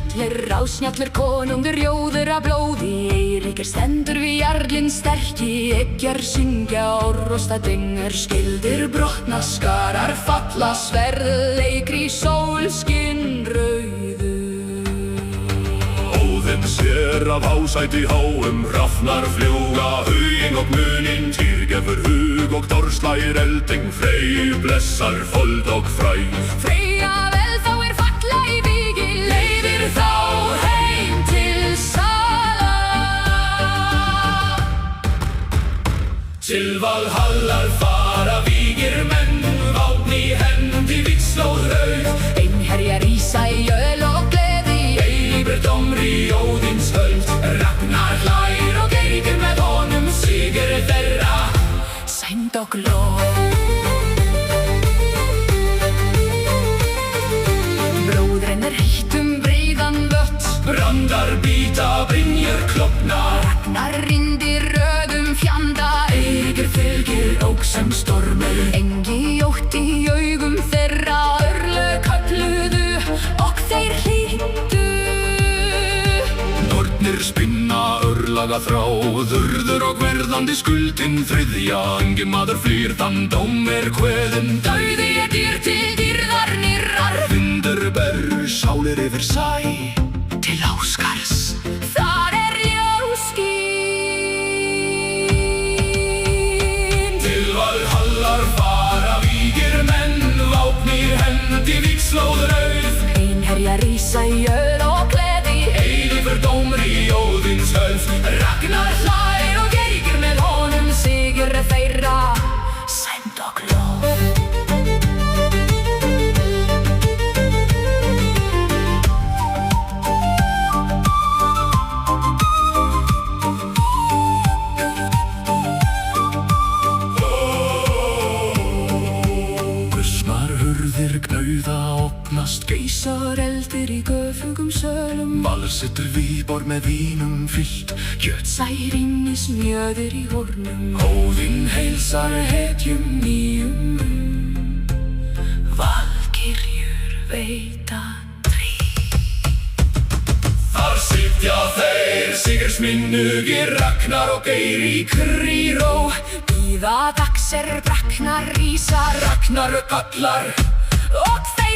snjallir, rásnjallir konungur rjóður af blóði. Eiríkur stendur við jarlinn sterki, eggjar syngja og rostadyngur. Skildir brotna, skarar falla, sverð leikri sólskinn rauðu. Óðinn sér af hásæti háum, hrafnar fljúga, huginn og muninn. Týr gefur hug og dorslægir elding, Freyju blessar fold og fræ. Freyja vel þá falla í vígi, leiðir þá heim til Sala. Til Valhallar fara vígir menn, vopn í hendi vígslóð rauð. Einherjar rísa í öl og gleði, Eilífur dómri Óðins höld. Ragnar hlær og Eiríkur með honum, sigur þeirra sæmd og glóð. Bróðurinn heitt breiðan vött, brandar bíta, brynjur klofna. Ragnar ryndir röðum fjanda, Eiríkur fylgir ók sem stormur. engi ótt í augum þeirra. Örlög kölluðu og þeir hlýddu. Nornir spinna örlaga þrá, þurður og verðandi skuldin þriðja. Engin maður flýr þann dóm kveðinn, Dauði dýr til dýrðar nýrrar, vindur ber sálir yfir sæ. til Áskars þar ljós skín. Til Valhallar fara vígir menn, vopn í hendi vígslóð rauð. Einherjar rísa í öl og gleði, Eilífur dómri Óðins höld. Ragnar hlær og Eiríkur með honum, sigur þeirra sæmd og glóð. Busmar hurðir gnauða opnast, Geysar eldir í göfugum sölum, valsettur víbor með vínum fyllt. Sær inn í smjöður í hornum, Óðinn heilsar hetjum nýjum. valkyrjur veita trí. Þar sitja þeir sigursminnugir, Ragnar og Eiríkur í ró. Bíða dags braknar rísa, Ragnar kallar og þeir